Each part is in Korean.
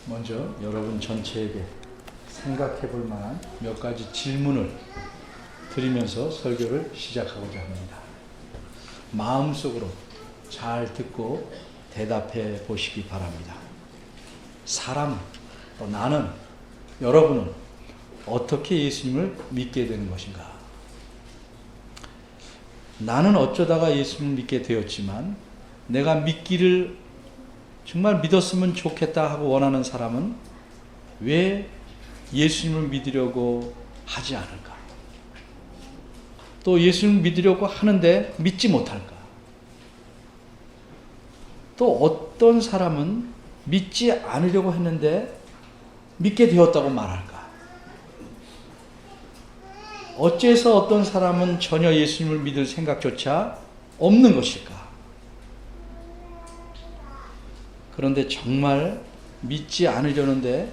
먼저 여러분 전체에게 생각해 볼 만한 몇 가지 질문을 드리면서 설교를 시작하고자 합니다. 마음속으로 잘 듣고 대답해 보시기 바랍니다. 사람, 또 나는, 여러분은 어떻게 예수님을 믿게 되는 것인가? 나는 어쩌다가 예수님을 믿게 되었지만 내가 믿기를 정말 믿었으면 좋겠다 하고 원하는 사람은 왜 예수님을 믿으려고 하지 않을까? 또 예수님을 믿으려고 하는데 믿지 못할까? 또 어떤 사람은 믿지 않으려고 했는데 믿게 되었다고 말할까? 어째서 어떤 사람은 전혀 예수님을 믿을 생각조차 없는 것일까? 그런데 정말 믿지 않으려는데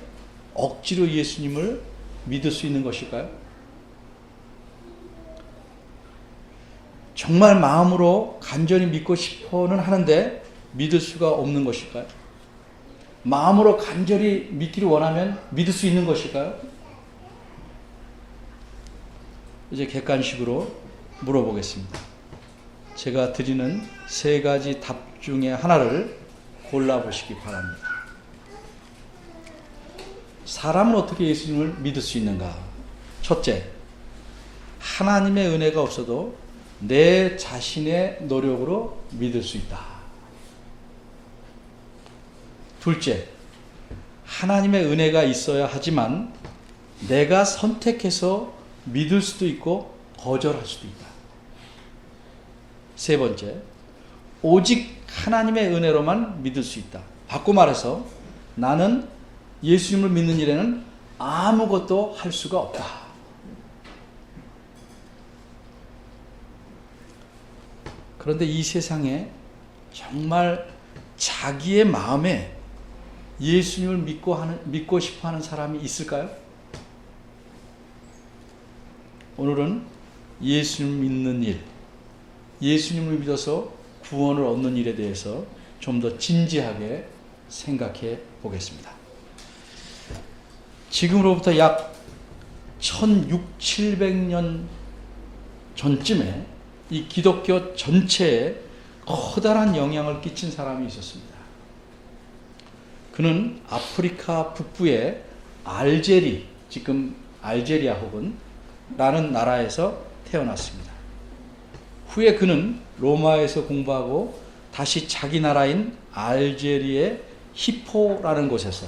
억지로 예수님을 믿을 수 있는 것일까요? 정말 마음으로 간절히 믿고 싶어는 하는데 믿을 수가 없는 것일까요? 마음으로 간절히 믿기를 원하면 믿을 수 있는 것일까요? 이제 객관식으로 물어보겠습니다. 제가 드리는 세 가지 답 중에 하나를 골라보시기 바랍니다. 사람은 어떻게 예수님을 믿을 수 있는가? 첫째, 하나님의 은혜가 없어도 내 자신의 노력으로 믿을 수 있다. 둘째, 하나님의 은혜가 있어야 하지만 내가 선택해서 믿을 수도 있고 거절할 수도 있다. 세 번째, 오직 하나님의 은혜로만 믿을 수 있다. 바꿔 말해서 나는 예수님을 믿는 일에는 아무것도 할 수가 없다. 그런데 이 세상에 정말 자기의 마음에 예수님을 믿고 싶어 하는 사람이 있을까요? 오늘은 예수님을 믿는 일, 예수님을 믿어서 구원을 얻는 일에 대해서 좀 더 진지하게 생각해 보겠습니다. 지금으로부터 약 1600~1700년 전쯤에 이 기독교 전체에 커다란 영향을 끼친 사람이 있었습니다. 그는 아프리카 북부의 알제리, 지금 알제리아 혹은 라는 나라에서 태어났습니다. 후에 그는 로마에서 공부하고 다시 자기 나라인 알제리의 히포라는 곳에서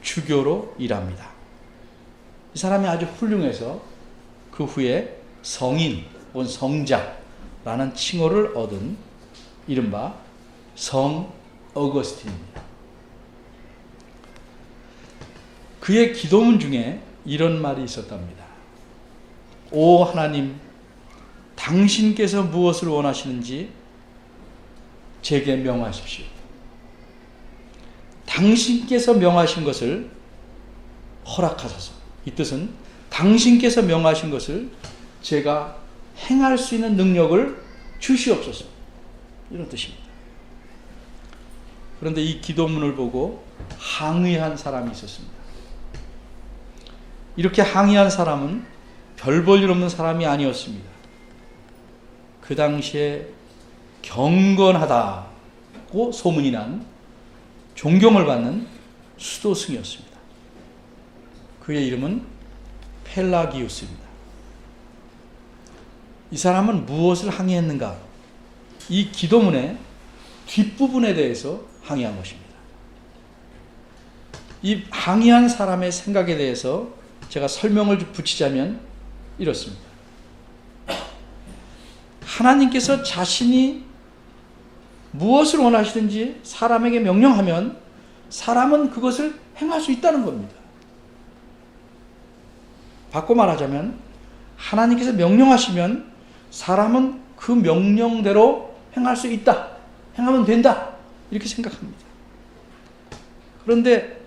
주교로 일합니다. 이 사람이 아주 훌륭해서 그 후에 성인 혹은 성자라는 칭호를 얻은 이른바 성 어거스틴입니다. 그의 기도문 중에 이런 말이 있었답니다. 오 하나님, 당신께서 무엇을 원하시는지 제게 명하십시오. 당신께서 명하신 것을 허락하소서. 이 뜻은 당신께서 명하신 것을 제가 행할 수 있는 능력을 주시옵소서. 이런 뜻입니다. 그런데 이 기도문을 보고 항의한 사람이 있었습니다. 이렇게 항의한 사람은 별 볼 일 없는 사람이 아니었습니다. 그 당시에 경건하다고 소문이 난 존경을 받는 수도승이었습니다. 그의 이름은 펠라기우스입니다. 이 사람은 무엇을 항의했는가? 이 기도문의 뒷부분에 대해서 항의한 것입니다. 이 항의한 사람의 생각에 대해서 제가 설명을 붙이자면 이렇습니다. 하나님께서 자신이 무엇을 원하시든지 사람에게 명령하면 사람은 그것을 행할 수 있다는 겁니다. 바꿔 말하자면 하나님께서 명령하시면 사람은 그 명령대로 행할 수 있다. 행하면 된다. 이렇게 생각합니다. 그런데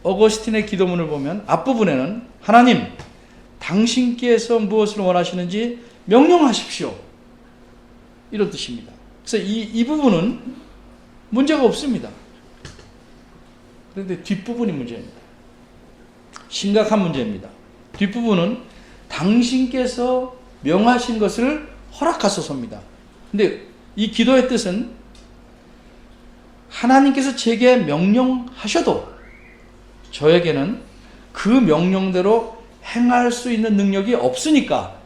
어거스틴의 기도문을 보면 앞부분에는 하나님, 당신께서 무엇을 원하시는지 명령하십시오. 이런 뜻입니다. 그래서 이 부분은 문제가 없습니다. 그런데 뒷부분이 문제입니다. 심각한 문제입니다. 뒷부분은 당신께서 명하신 것을 허락하소서입니다. 근데 이 기도의 뜻은 하나님께서 제게 명령하셔도 저에게는 그 명령대로 행할 수 있는 능력이 없으니까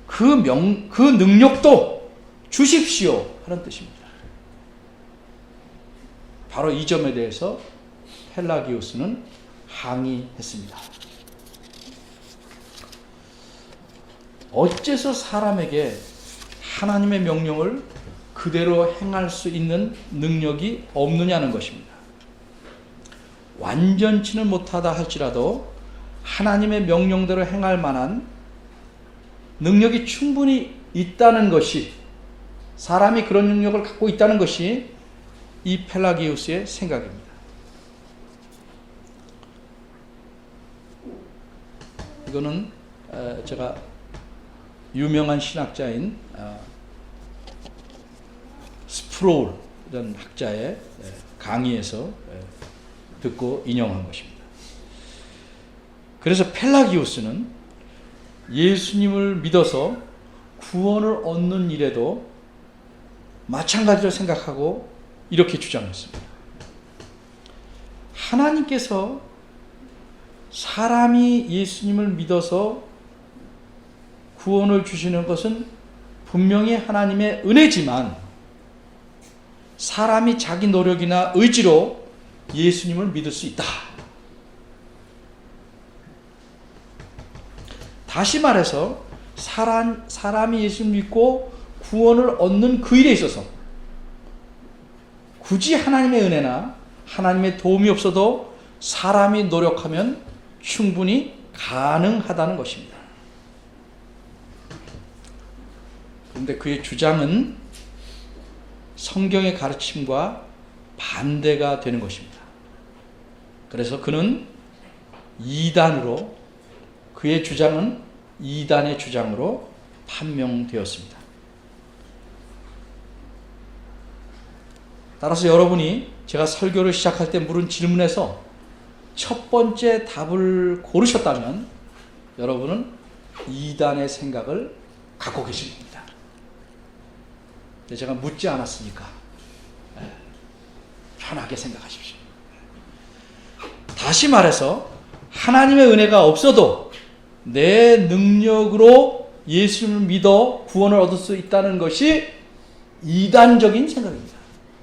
그 능력도 주십시오 하는 뜻입니다. 바로 이 점에 대해서 펠라기우스는 항의했습니다. 어째서 사람에게 하나님의 명령을 그대로 행할 수 있는 능력이 없느냐는 것입니다. 완전치는 못하다 할지라도 하나님의 명령대로 행할 만한 능력이 충분히 있다는 것이, 사람이 그런 능력을 갖고 있다는 것이 이 펠라기우스의 생각입니다. 이거는 제가 유명한 신학자인 스프롤이라는 학자의 강의에서 듣고 인용한 것입니다. 그래서 펠라기우스는 예수님을 믿어서 구원을 얻는 일에도 마찬가지로 생각하고 이렇게 주장했습니다. 하나님께서 사람이 예수님을 믿어서 구원을 주시는 것은 분명히 하나님의 은혜지만 사람이 자기 노력이나 의지로 예수님을 믿을 수 있다. 다시 말해서 사람이 예수님을 믿고 구원을 얻는 그 일에 있어서 굳이 하나님의 은혜나 하나님의 도움이 없어도 사람이 노력하면 충분히 가능하다는 것입니다. 그런데 그의 주장은 성경의 가르침과 반대가 되는 것입니다. 그래서 그는 그의 주장은 이단의 주장으로 판명되었습니다. 따라서 여러분이 제가 설교를 시작할 때 물은 질문에서 첫 번째 답을 고르셨다면 여러분은 이단의 생각을 갖고 계신 겁니다. 근데 제가 묻지 않았으니까 편하게 생각하십시오. 다시 말해서 하나님의 은혜가 없어도 내 능력으로 예수님을 믿어 구원을 얻을 수 있다는 것이 이단적인 생각입니다.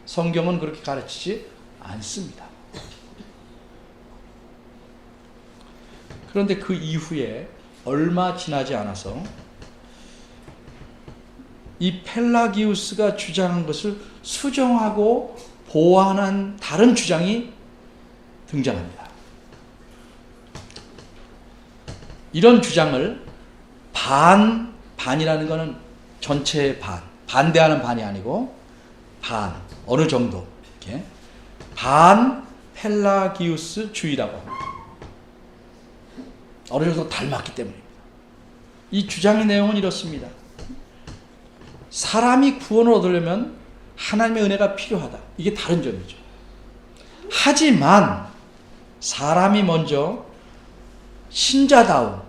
성경은 그렇게 가르치지 않습니다. 그런데 그 이후에 얼마 지나지 않아서 이 펠라기우스가 주장한 것을 수정하고 보완한 다른 주장이 등장합니다. 이런 주장을 반이라는 것은 전체의 반대하는 반이 아니고 어느 정도 이렇게 펠라기우스주의라고 합니다. 어느 정도 닮았기 때문입니다. 이 주장의 내용은 이렇습니다. 사람이 구원을 얻으려면 하나님의 은혜가 필요하다. 이게 다른 점이죠. 하지만 사람이 먼저 신자다운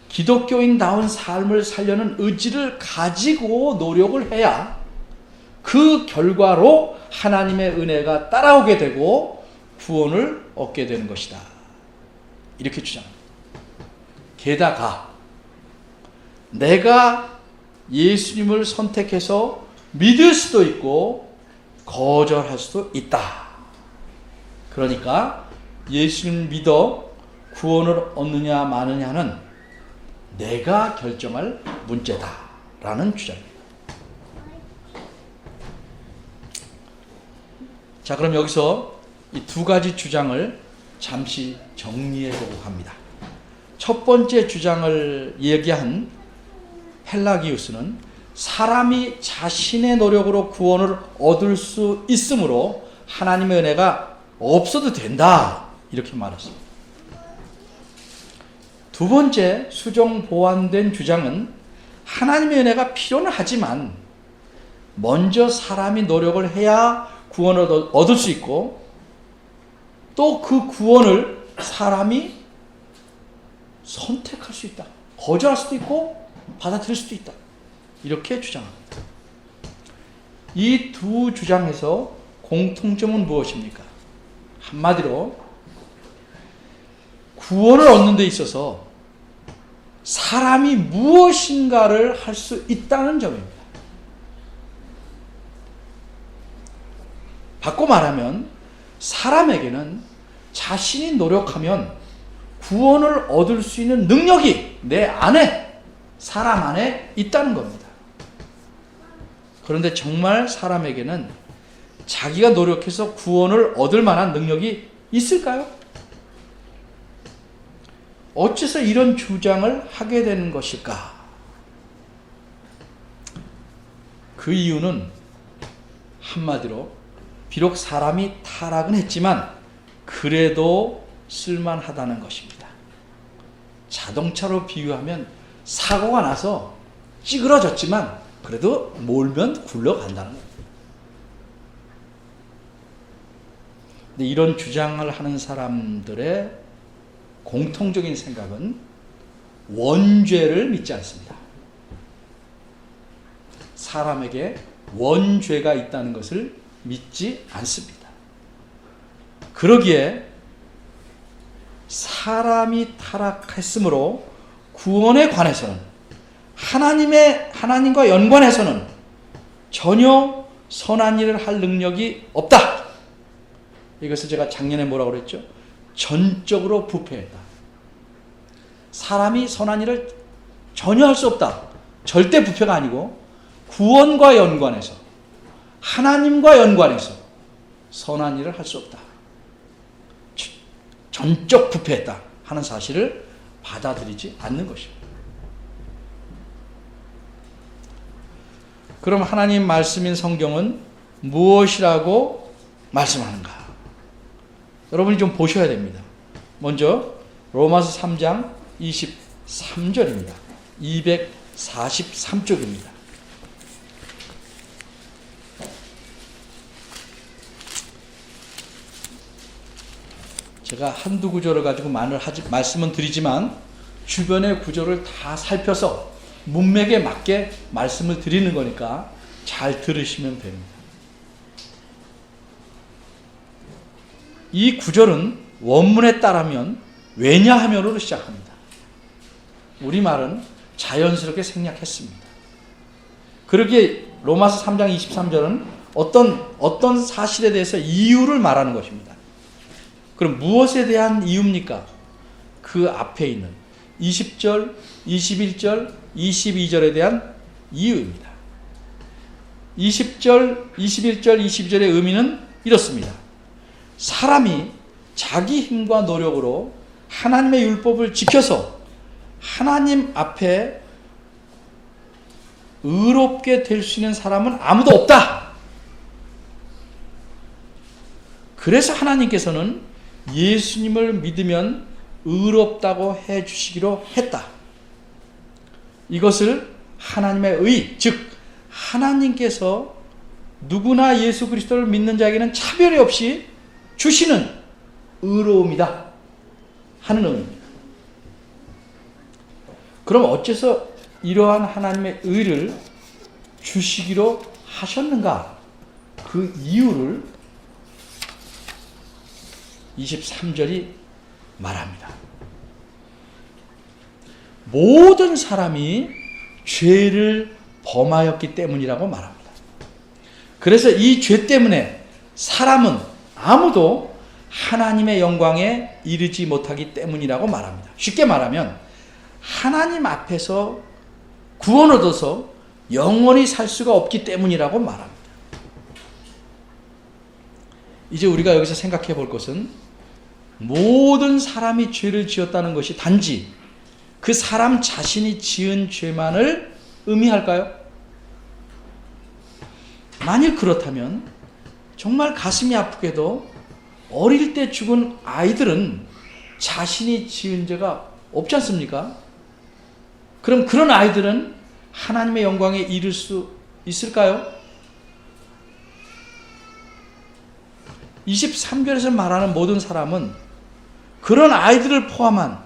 기독교인다운 삶을 살려는 의지를 가지고 노력을 해야 그 결과로 하나님의 은혜가 따라오게 되고 구원을 얻게 되는 것이다. 이렇게 주장합니다. 게다가 내가 예수님을 선택해서 믿을 수도 있고 거절할 수도 있다. 그러니까 예수님을 믿어 구원을 얻느냐 마느냐는 내가 결정할 문제다라는 주장입니다. 자, 그럼 여기서 이 두 가지 주장을 잠시 정리해보고 갑니다. 첫 번째 주장을 얘기한 펠라기우스는 사람이 자신의 노력으로 구원을 얻을 수 있으므로 하나님의 은혜가 없어도 된다. 이렇게 말했습니다. 두 번째 수정 보완된 주장은 하나님의 은혜가 필요는 하지만 먼저 사람이 노력을 해야 구원을 얻을 수 있고 또 그 구원을 사람이 선택할 수 있다. 거절할 수도 있고 받아들일 수도 있다. 이렇게 주장합니다. 이 두 주장에서 공통점은 무엇입니까? 한마디로 구원을 얻는 데 있어서 사람이 무엇인가를 할 수 있다는 점입니다. 바꿔 말하면 사람에게는 자신이 노력하면 구원을 얻을 수 있는 능력이 내 안에, 사람 안에 있다는 겁니다. 그런데 정말 사람에게는 자기가 노력해서 구원을 얻을 만한 능력이 있을까요? 어째서 이런 주장을 하게 되는 것일까? 그 이유는 한마디로 비록 사람이 타락은 했지만 그래도 쓸만하다는 것입니다. 자동차로 비유하면 사고가 나서 찌그러졌지만 그래도 몰면 굴러간다는 겁니다. 근데 이런 주장을 하는 사람들의 공통적인 생각은 원죄를 믿지 않습니다. 사람에게 원죄가 있다는 것을 믿지 않습니다. 그러기에 사람이 타락했으므로 구원에 관해서는 하나님과 연관해서는 전혀 선한 일을 할 능력이 없다. 이것을 제가 작년에 뭐라고 그랬죠? 전적으로 부패했다. 사람이 선한 일을 전혀 할 수 없다. 절대 부패가 아니고 구원과 연관해서, 하나님과 연관해서 선한 일을 할 수 없다. 전적 부패했다 하는 사실을 받아들이지 않는 것입니다. 그럼 하나님 말씀인 성경은 무엇이라고 말씀하는가? 여러분이 좀 보셔야 됩니다. 먼저 로마서 3장 23절입니다. 243쪽입니다. 제가 한두 구절을 가지고 말씀은 드리지만 주변의 구절을 다 살펴서 문맥에 맞게 말씀을 드리는 거니까 잘 들으시면 됩니다. 이 구절은 원문에 따르면 왜냐하면으로 시작합니다. 우리말은 자연스럽게 생략했습니다. 그러기에 로마서 3장 23절은 어떤 사실에 대해서 이유를 말하는 것입니다. 그럼 무엇에 대한 이유입니까? 그 앞에 있는 20절, 21절, 22절에 대한 이유입니다. 20절, 21절, 22절의 의미는 이렇습니다. 사람이 자기 힘과 노력으로 하나님의 율법을 지켜서 하나님 앞에 의롭게 될 수 있는 사람은 아무도 없다. 그래서 하나님께서는 예수님을 믿으면 의롭다고 해주시기로 했다. 이것을 하나님의 의, 즉 하나님께서 누구나 예수 그리스도를 믿는 자에게는 차별이 없이 주시는 의로움이다 하는 의미입니다. 그럼 어째서 이러한 하나님의 의를 주시기로 하셨는가? 그 이유를 23절이 말합니다. 모든 사람이 죄를 범하였기 때문이라고 말합니다. 그래서 이 죄 때문에 사람은 아무도 하나님의 영광에 이르지 못하기 때문이라고 말합니다. 쉽게 말하면 하나님 앞에서 구원 얻어서 영원히 살 수가 없기 때문이라고 말합니다. 이제 우리가 여기서 생각해 볼 것은 모든 사람이 죄를 지었다는 것이 단지 그 사람 자신이 지은 죄만을 의미할까요? 만일 그렇다면 정말 가슴이 아프게도 어릴 때 죽은 아이들은 자신이 지은 죄가 없지 않습니까? 그럼 그런 아이들은 하나님의 영광에 이를 수 있을까요? 23절에서 말하는 모든 사람은 그런 아이들을 포함한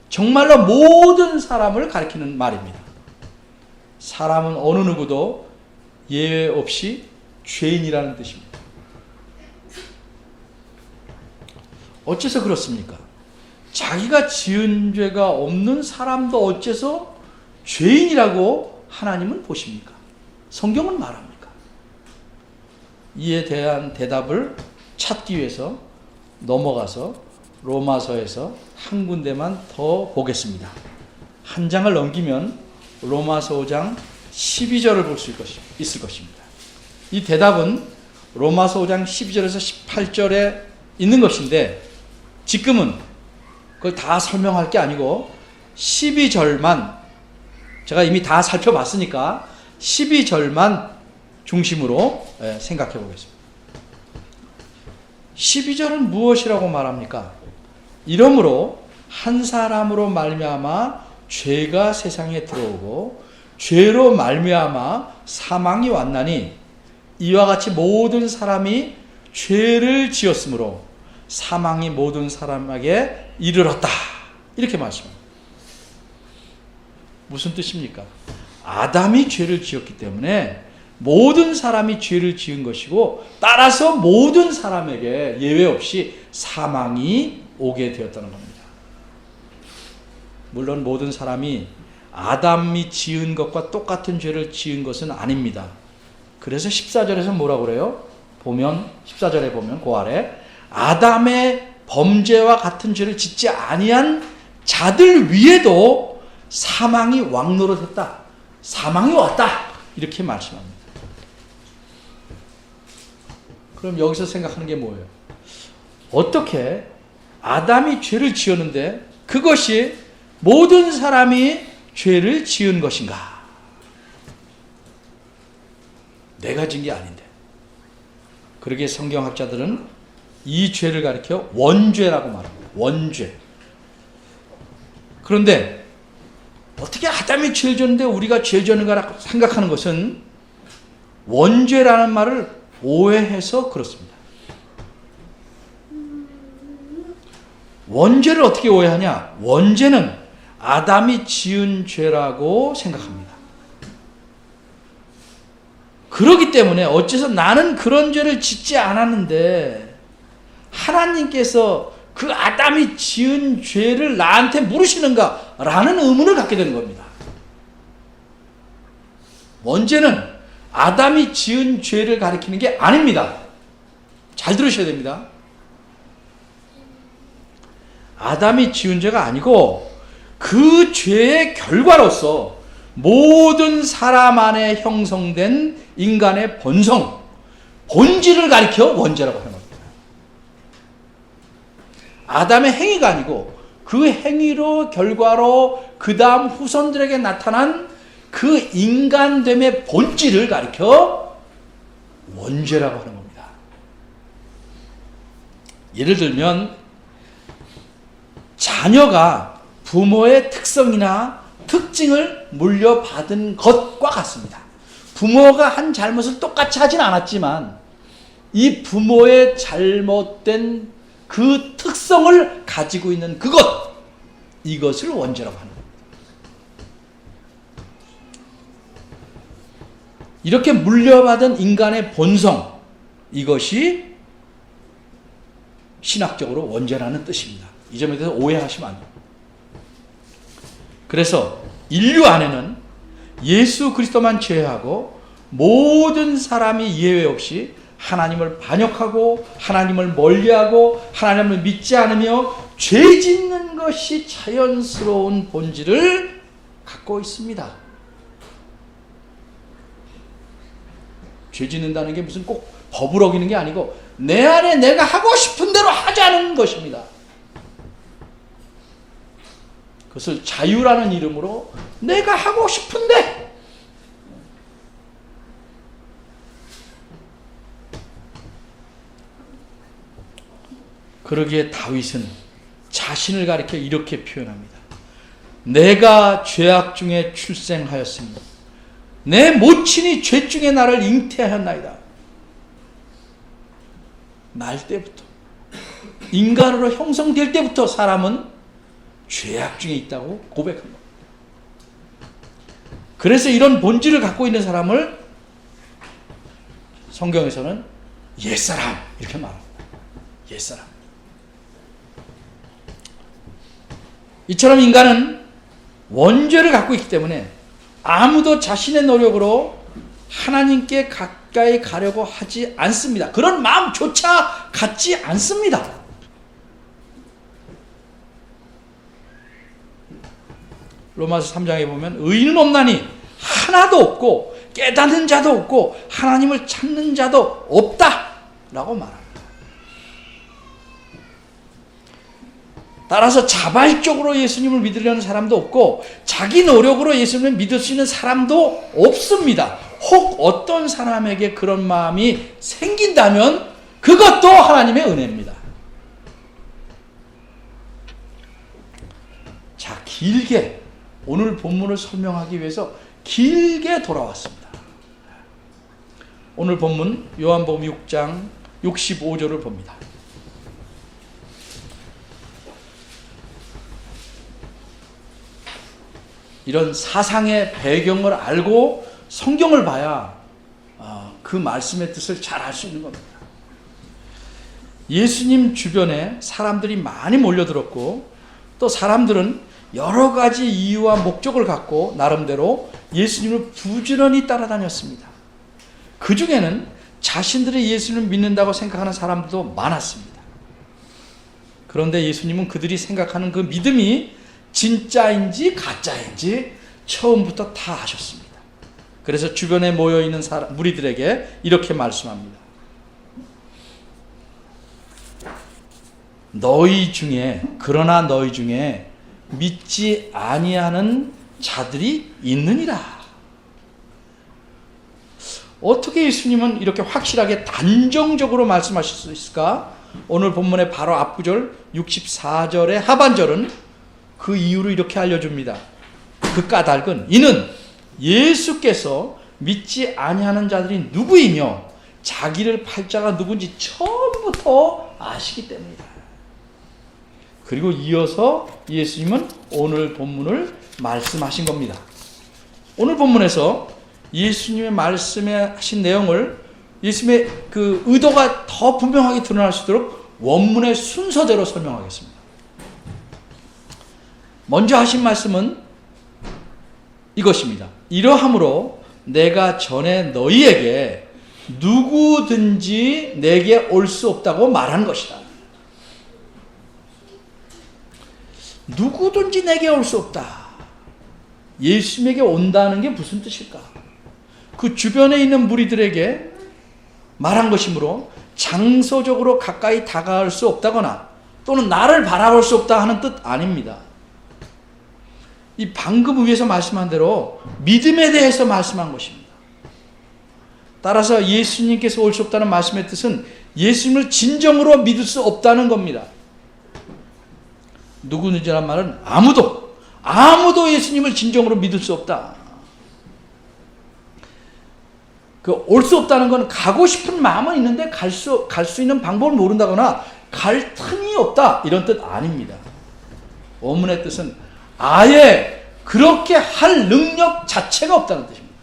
정말로 모든 사람을 가리키는 말입니다. 사람은 어느 누구도 예외 없이 죄인이라는 뜻입니다. 어째서 그렇습니까? 자기가 지은 죄가 없는 사람도 어째서 죄인이라고 하나님은 보십니까? 성경은 말합니까? 이에 대한 대답을 찾기 위해서 넘어가서 로마서에서 한 군데만 더 보겠습니다. 한 장을 넘기면 로마서 5장 12절을 볼 수 있을 것입니다. 이 대답은 로마서 5장 12절에서 18절에 있는 것인데 지금은 그걸 다 설명할 게 아니고 12절만 제가 이미 다 살펴봤으니까 12절만 중심으로 생각해 보겠습니다. 12절은 무엇이라고 말합니까? 이러므로 한 사람으로 말미암아 죄가 세상에 들어오고 죄로 말미암아 사망이 왔나니 이와 같이 모든 사람이 죄를 지었으므로 사망이 모든 사람에게 이르렀다. 이렇게 말씀합니다. 무슨 뜻입니까? 아담이 죄를 지었기 때문에 모든 사람이 죄를 지은 것이고 따라서 모든 사람에게 예외 없이 사망이 오게 되었다는 겁니다. 물론 모든 사람이 아담이 지은 것과 똑같은 죄를 지은 것은 아닙니다. 그래서 14절에서 뭐라고 그래요? 14절에 보면 그 아래 아담의 범죄와 같은 죄를 짓지 아니한 자들 위에도 사망이 왕노릇했다. 사망이 왔다. 이렇게 말씀합니다. 그럼 여기서 생각하는 게 뭐예요? 어떻게 아담이 죄를 지었는데 그것이 모든 사람이 죄를 지은 것인가? 내가 지은 게 아닌데. 그러기에 성경학자들은 이 죄를 가리켜 원죄라고 말합니다. 원죄. 그런데 어떻게 아담이 죄를 지었는데 우리가 죄를 지었는가라고 생각하는 것은 원죄라는 말을 오해해서 그렇습니다. 원죄를 어떻게 오해하냐? 원죄는 아담이 지은 죄라고 생각합니다. 그렇기 때문에 어째서 나는 그런 죄를 짓지 않았는데 하나님께서 그 아담이 지은 죄를 나한테 물으시는가? 라는 의문을 갖게 되는 겁니다. 원죄는 아담이 지은 죄를 가리키는 게 아닙니다. 잘 들으셔야 됩니다. 아담이 지은 죄가 아니고 그 죄의 결과로서 모든 사람 안에 형성된 인간의 본성, 본질을 가리켜 원죄라고 하는 겁니다. 아담의 행위가 아니고 그 행위로 결과로 그 다음 후손들에게 나타난 그 인간됨의 본질을 가리켜 원죄라고 하는 겁니다. 예를 들면 자녀가 부모의 특성이나 특징을 물려받은 것과 같습니다. 부모가 한 잘못을 똑같이 하진 않았지만 이 부모의 잘못된 그 특성을 가지고 있는 그것, 이것을 원죄라고 하는 겁니다. 이렇게 물려받은 인간의 본성, 이것이 신학적으로 원죄라는 뜻입니다. 이 점에 대해서 오해하시면 안 됩니다. 그래서 인류 안에는 예수 그리스도만 제외하고 모든 사람이 예외 없이 하나님을 반역하고 하나님을 멀리하고 하나님을 믿지 않으며 죄 짓는 것이 자연스러운 본질을 갖고 있습니다. 죄 짓는다는 게 무슨 꼭 법을 어기는 게 아니고 내 안에 내가 하고 싶은 대로 하자는 것입니다. 그것을 자유라는 이름으로 내가 하고 싶은데 그러기에 다윗은 자신을 가리켜 이렇게 표현합니다. 내가 죄악 중에 출생하였으니 내 모친이 죄 중에 나를 잉태하였나이다. 날 때부터, 인간으로 형성될 때부터 사람은 죄악 중에 있다고 고백한 겁니다. 그래서 이런 본질을 갖고 있는 사람을 성경에서는 옛사람 이렇게 말합니다. 옛사람. 이처럼 인간은 원죄를 갖고 있기 때문에 아무도 자신의 노력으로 하나님께 가까이 가려고 하지 않습니다. 그런 마음조차 갖지 않습니다. 로마서 3장에 보면 의인은 없나니 하나도 없고 깨닫는 자도 없고 하나님을 찾는 자도 없다 라고 말합니다. 따라서 자발적으로 예수님을 믿으려는 사람도 없고 자기 노력으로 예수님을 믿을 수 있는 사람도 없습니다. 혹 어떤 사람에게 그런 마음이 생긴다면 그것도 하나님의 은혜입니다. 자, 길게 오늘 본문을 설명하기 위해서 길게 돌아왔습니다. 오늘 본문 요한복음 6장 65절을 봅니다. 이런 사상의 배경을 알고 성경을 봐야 그 말씀의 뜻을 잘 알 수 있는 겁니다. 예수님 주변에 사람들이 많이 몰려들었고 또 사람들은 여러 가지 이유와 목적을 갖고 나름대로 예수님을 부지런히 따라다녔습니다. 그 중에는 자신들이 예수님을 믿는다고 생각하는 사람들도 많았습니다. 그런데 예수님은 그들이 생각하는 그 믿음이 진짜인지 가짜인지 처음부터 다 아셨습니다. 그래서 주변에 모여있는 무리들에게 이렇게 말씀합니다. 그러나 너희 중에 믿지 아니하는 자들이 있느니라. 어떻게 예수님은 이렇게 확실하게 단정적으로 말씀하실 수 있을까? 오늘 본문의 바로 앞구절 64절의 하반절은 그 이유를 이렇게 알려줍니다. 그 까닭은 이는 예수께서 믿지 아니하는 자들이 누구이며 자기를 팔 자가 누군지 처음부터 아시기 때문이다. 그리고 이어서 예수님은 오늘 본문을 말씀하신 겁니다. 오늘 본문에서 예수님의 말씀하신 내용을 예수님의 그 의도가 더 분명하게 드러날 수 있도록 원문의 순서대로 설명하겠습니다. 먼저 하신 말씀은 이것입니다. 이러함으로 내가 전에 너희에게 누구든지 내게 올 수 없다고 말한 것이다. 누구든지 내게 올 수 없다. 예수님에게 온다는 게 무슨 뜻일까? 그 주변에 있는 무리들에게 말한 것이므로 장소적으로 가까이 다가갈 수 없다거나 또는 나를 바라볼 수 없다 하는 뜻 아닙니다. 이 방금 위에서 말씀한 대로 믿음에 대해서 말씀한 것입니다. 따라서 예수님께서 올 수 없다는 말씀의 뜻은 예수님을 진정으로 믿을 수 없다는 겁니다. 누구든지란 말은 아무도 예수님을 진정으로 믿을 수 없다. 올 수 없다는 건 가고 싶은 마음은 있는데 갈 수 있는 방법을 모른다거나 갈 틈이 없다 이런 뜻 아닙니다. 원문의 뜻은 아예 그렇게 할 능력 자체가 없다는 뜻입니다.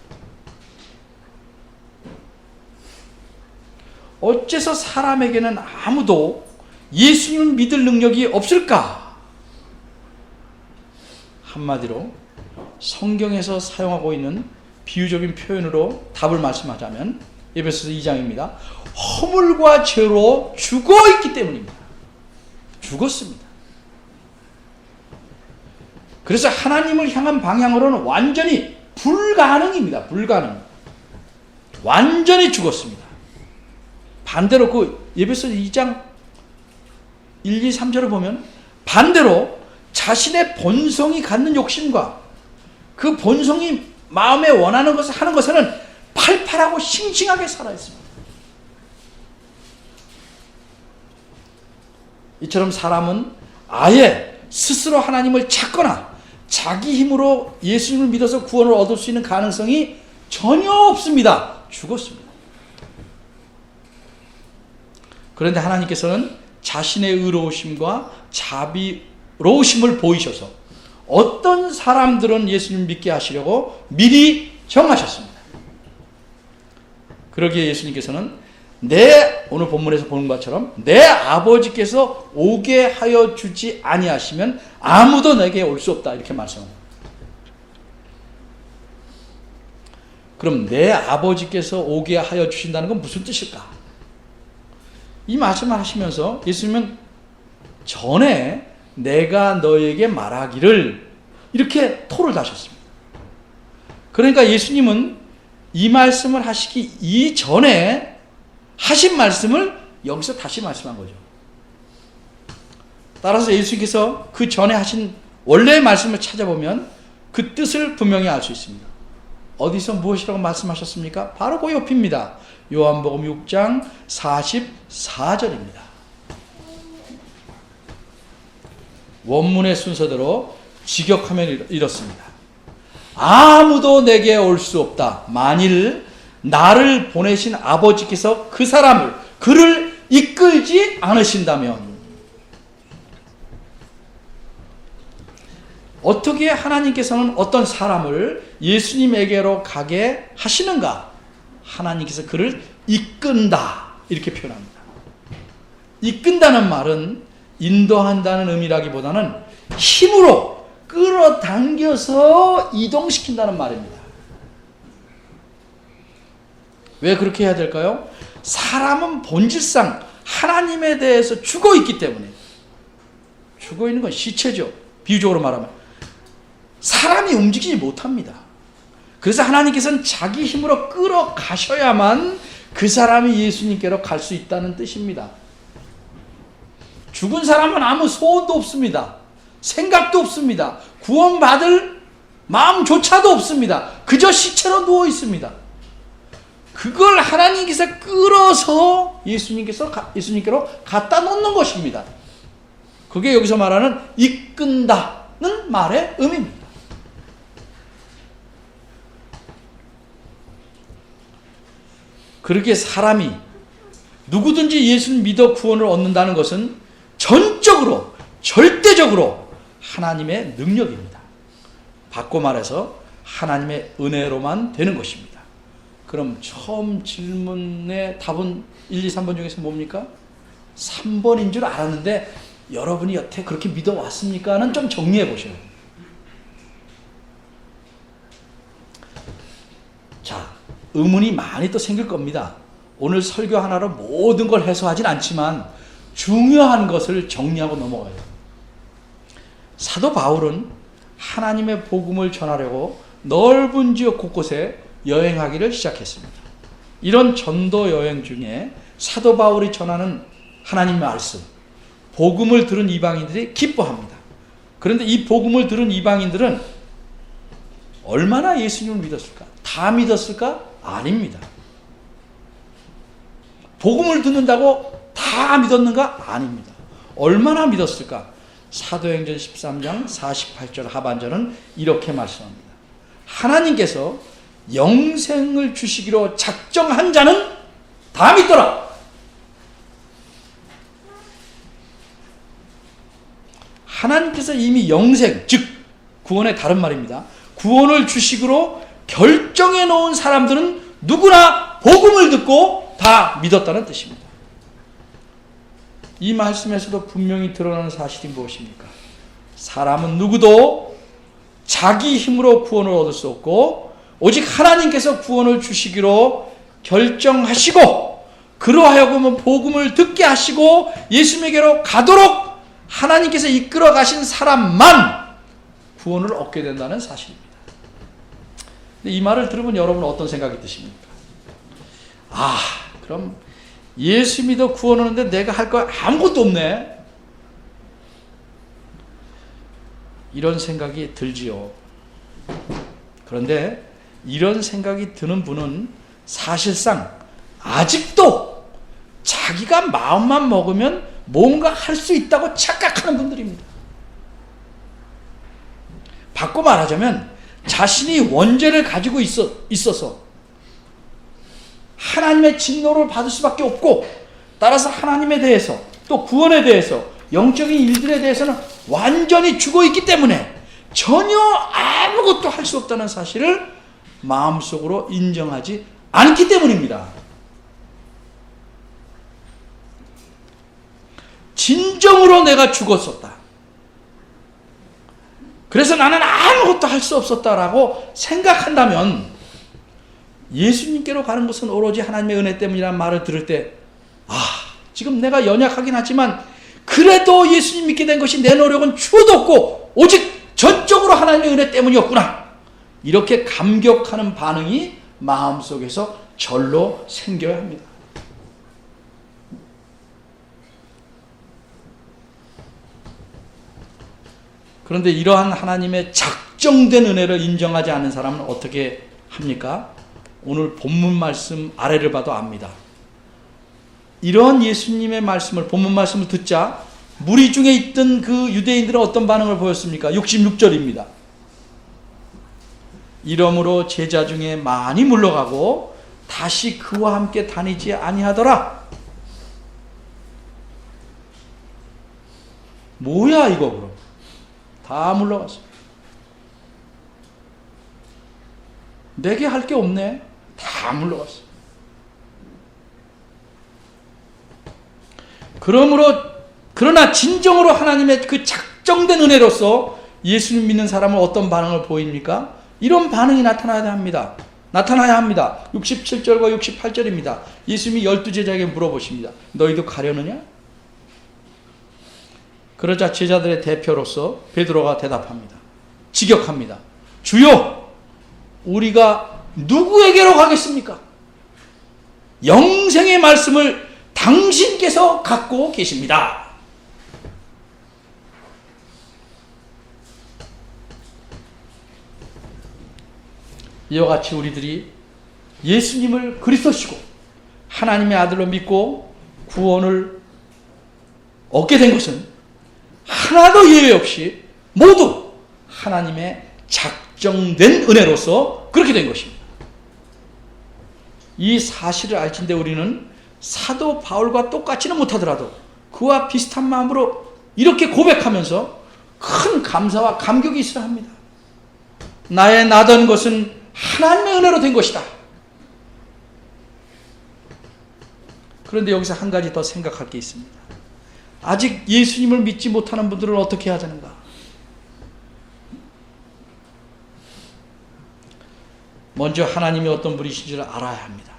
어째서 사람에게는 아무도 예수님을 믿을 능력이 없을까? 한마디로 성경에서 사용하고 있는 비유적인 표현으로 답을 말씀하자면 에베소서 2장입니다. 허물과 죄로 죽어있기 때문입니다. 죽었습니다. 그래서 하나님을 향한 방향으로는 완전히 불가능입니다. 불가능. 완전히 죽었습니다. 반대로 그 에베소서 2장 1, 2, 3절을 보면 반대로 자신의 본성이 갖는 욕심과 그 본성이 마음에 원하는 것을 하는 것에는 팔팔하고 싱싱하게 살아있습니다. 이처럼 사람은 아예 스스로 하나님을 찾거나 자기 힘으로 예수님을 믿어서 구원을 얻을 수 있는 가능성이 전혀 없습니다. 죽었습니다. 그런데 하나님께서는 자신의 의로우심과 자비로우심을 보이셔서 어떤 사람들은 예수님 믿게 하시려고 미리 정하셨습니다. 그러기에 예수님께서는 오늘 본문에서 보는 것처럼 내 아버지께서 오게 하여 주지 아니하시면 아무도 내게 올 수 없다 이렇게 말씀합니다. 그럼 내 아버지께서 오게 하여 주신다는 건 무슨 뜻일까? 이 말씀을 하시면서 예수님은 전에 내가 너에게 말하기를 이렇게 토를 다셨습니다. 그러니까 예수님은 이 말씀을 하시기 이전에 하신 말씀을 여기서 다시 말씀한 거죠. 따라서 예수님께서 그 전에 하신 원래의 말씀을 찾아보면 그 뜻을 분명히 알 수 있습니다. 어디서 무엇이라고 말씀하셨습니까? 바로 그 옆입니다. 요한복음 6장 44절입니다. 원문의 순서대로 직역하면 이렇습니다. 아무도 내게 올 수 없다. 만일 나를 보내신 아버지께서 그를 이끌지 않으신다면. 어떻게 하나님께서는 어떤 사람을 예수님에게로 가게 하시는가? 하나님께서 그를 이끈다 이렇게 표현합니다. 이끈다는 말은 인도한다는 의미라기보다는 힘으로 끌어당겨서 이동시킨다는 말입니다. 왜 그렇게 해야 될까요? 사람은 본질상 하나님에 대해서 죽어 있기 때문에, 죽어 있는 건 시체죠. 비유적으로 말하면 사람이 움직이지 못합니다. 그래서 하나님께서는 자기 힘으로 끌어가셔야만 그 사람이 예수님께로 갈 수 있다는 뜻입니다. 죽은 사람은 아무 소원도 없습니다. 생각도 없습니다. 구원받을 마음조차도 없습니다. 그저 시체로 누워 있습니다. 그걸 하나님께서 끌어서 예수님께로 갖다 놓는 것입니다. 그게 여기서 말하는 이끈다는 말의 의미입니다. 그렇게 사람이 누구든지 예수를 믿어 구원을 얻는다는 것은 전적으로, 절대적으로 하나님의 능력입니다. 바꿔 말해서 하나님의 은혜로만 되는 것입니다. 그럼 처음 질문의 답은 1, 2, 3번 중에서 뭡니까? 3번인 줄 알았는데 여러분이 여태 그렇게 믿어왔습니까?는 좀 정리해 보셔요. 자, 의문이 많이 또 생길 겁니다. 오늘 설교 하나로 모든 걸 해소하진 않지만 중요한 것을 정리하고 넘어가요. 사도 바울은 하나님의 복음을 전하려고 넓은 지역 곳곳에 여행하기를 시작했습니다. 이런 전도 여행 중에 사도 바울이 전하는 하나님의 말씀, 복음을 들은 이방인들이 기뻐합니다. 그런데 이 복음을 들은 이방인들은 얼마나 예수님을 믿었을까? 다 믿었을까? 아닙니다. 복음을 듣는다고 다 믿었는가? 아닙니다. 얼마나 믿었을까? 사도행전 13장 48절 하반절은 이렇게 말씀합니다. 하나님께서 영생을 주시기로 작정한 자는 다 믿더라. 하나님께서 이미 영생, 즉 구원의 다른 말입니다. 구원을 주시기로 결정해 놓은 사람들은 누구나 복음을 듣고 다 믿었다는 뜻입니다. 이 말씀에서도 분명히 드러나는 사실이 무엇입니까? 사람은 누구도 자기 힘으로 구원을 얻을 수 없고 오직 하나님께서 구원을 주시기로 결정하시고 그로 하여금 복음을 듣게 하시고 예수님에게로 가도록 하나님께서 이끌어 가신 사람만 구원을 얻게 된다는 사실입니다. 이 말을 들으면 여러분은 어떤 생각이 드십니까? 그럼 예수 믿어 구원 얻는데 내가 할 거 아무것도 없네. 이런 생각이 들지요. 그런데 이런 생각이 드는 분은 사실상 아직도 자기가 마음만 먹으면 뭔가 할 수 있다고 착각하는 분들입니다. 바꿔 말하자면 자신이 원죄를 가지고 있어서 하나님의 진노를 받을 수밖에 없고 따라서 하나님에 대해서 또 구원에 대해서 영적인 일들에 대해서는 완전히 죽어 있기 때문에 전혀 아무것도 할 수 없다는 사실을 마음속으로 인정하지 않기 때문입니다. 진정으로 내가 죽었었다. 그래서 나는 아무것도 할 수 없었다라고 생각한다면 예수님께로 가는 것은 오로지 하나님의 은혜 때문이라는 말을 들을 때 지금 내가 연약하긴 하지만 그래도 예수님 믿게 된 것이 내 노력은 추호도 없고 오직 전적으로 하나님의 은혜 때문이었구나. 이렇게 감격하는 반응이 마음속에서 절로 생겨야 합니다. 그런데 이러한 하나님의 작정된 은혜를 인정하지 않는 사람은 어떻게 합니까? 오늘 본문 말씀 아래를 봐도 압니다. 이런 예수님의 말씀을, 본문 말씀을 듣자 무리 중에 있던 그 유대인들은 어떤 반응을 보였습니까? 66절입니다. 이러므로 제자 중에 많이 물러가고 다시 그와 함께 다니지 아니하더라. 뭐야 이거 그럼? 다 물러갔어. 내게 할 게 없네. 다 물러갔어. 그러나 진정으로 하나님의 그 작정된 은혜로서 예수님 믿는 사람은 어떤 반응을 보입니까? 이런 반응이 나타나야 합니다. 67절과 68절입니다. 예수님이 12제자에게 물어보십니다. 너희도 가려느냐? 그러자 제자들의 대표로서 베드로가 대답합니다. 직역합니다. 주여, 우리가 누구에게로 가겠습니까? 영생의 말씀을 당신께서 갖고 계십니다. 이와 같이 우리들이 예수님을 그리스도시고 하나님의 아들로 믿고 구원을 얻게 된 것은 하나도 예외 없이 모두 하나님의 작정된 은혜로서 그렇게 된 것입니다. 이 사실을 알진대 우리는 사도 바울과 똑같지는 못하더라도 그와 비슷한 마음으로 이렇게 고백하면서 큰 감사와 감격이 있어야 합니다. 나의 나던 것은 하나님의 은혜로 된 것이다. 그런데 여기서 한 가지 더 생각할 게 있습니다. 아직 예수님을 믿지 못하는 분들은 어떻게 해야 되는가? 먼저 하나님이 어떤 분이신지를 알아야 합니다.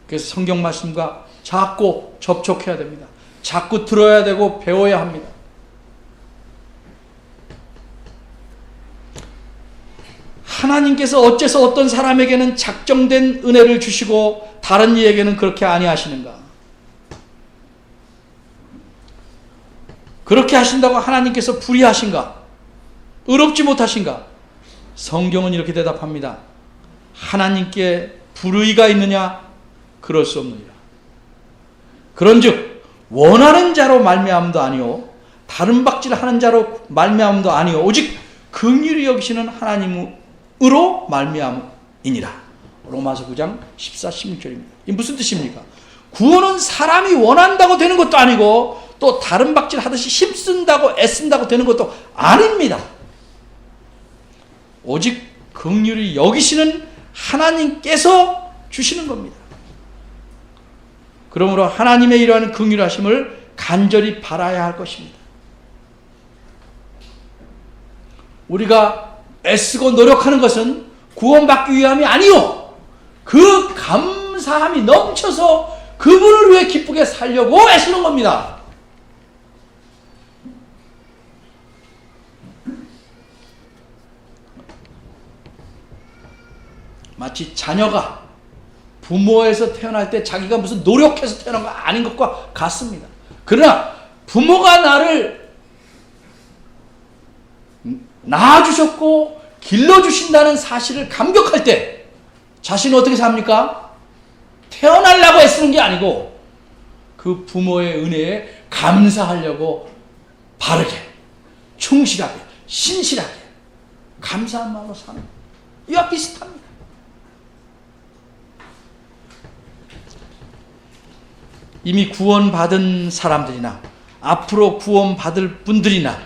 그래서 성경 말씀과 자꾸 접촉해야 됩니다. 자꾸 들어야 되고 배워야 합니다. 하나님께서 어째서 어떤 사람에게는 작정된 은혜를 주시고 다른 이에게는 그렇게 아니하시는가? 그렇게 하신다고 하나님께서 불의하신가? 의롭지 못하신가? 성경은 이렇게 대답합니다. 하나님께 불의가 있느냐? 그럴 수 없느니라. 그런즉 원하는 자로 말미암음도 아니요 다른 박질하는 자로 말미암음도 아니요 오직 긍휼히 여기시는 하나님으로 말미암음이니라. 로마서 9장 14, 16절입니다. 이 무슨 뜻입니까? 구원은 사람이 원한다고 되는 것도 아니고 또 다른 박질 하듯이 힘쓴다고 애쓴다고 되는 것도 아닙니다. 오직 긍휼히 여기시는 하나님께서 주시는 겁니다. 그러므로 하나님의 이러한 긍휼하심을 간절히 바라야 할 것입니다. 우리가 애쓰고 노력하는 것은 구원받기 위함이 아니요 그 감사함이 넘쳐서 그분을 위해 기쁘게 살려고 애쓰는 겁니다. 마치 자녀가 부모에서 태어날 때 자기가 무슨 노력해서 태어난 거 아닌 것과 같습니다. 그러나 부모가 나를 낳아주셨고 길러주신다는 사실을 감격할 때 자신은 어떻게 삽니까? 태어나려고 애쓰는 게 아니고 그 부모의 은혜에 감사하려고 바르게, 충실하게, 신실하게 감사한 마음으로 사는 이와 비슷합니다. 이미 구원받은 사람들이나 앞으로 구원받을 분들이나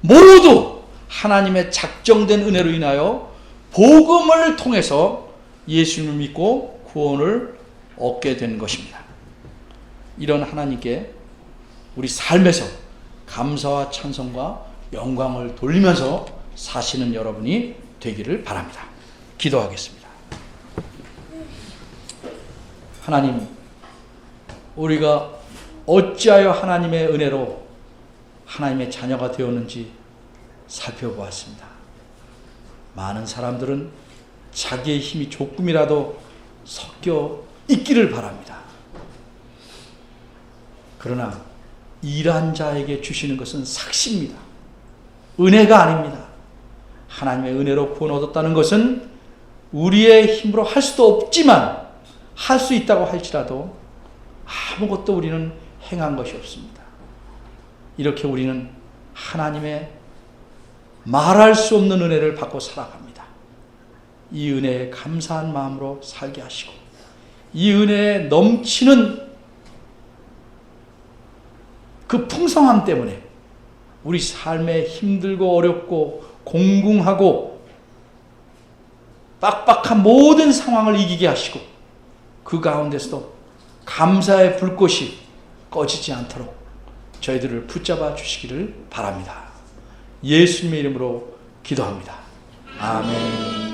모두 하나님의 작정된 은혜로 인하여 복음을 통해서 예수님을 믿고 구원을 얻게 된 것입니다. 이런 하나님께 우리 삶에서 감사와 찬송과 영광을 돌리면서 사시는 여러분이 되기를 바랍니다. 기도하겠습니다. 하나님, 우리가 어찌하여 하나님의 은혜로 하나님의 자녀가 되었는지 살펴보았습니다. 많은 사람들은 자기의 힘이 조금이라도 섞여 있기를 바랍니다. 그러나 일한 자에게 주시는 것은 삭시입니다. 은혜가 아닙니다. 하나님의 은혜로 구원 얻었다는 것은 우리의 힘으로 할 수도 없지만 할 수 있다고 할지라도 아무것도 우리는 행한 것이 없습니다. 이렇게 우리는 하나님의 말할 수 없는 은혜를 받고 살아갑니다. 이 은혜에 감사한 마음으로 살게 하시고 이 은혜에 넘치는 그 풍성함 때문에 우리 삶에 힘들고 어렵고 공궁하고 빡빡한 모든 상황을 이기게 하시고 그 가운데서도 감사의 불꽃이 꺼지지 않도록 저희들을 붙잡아 주시기를 바랍니다. 예수님의 이름으로 기도합니다. 아멘.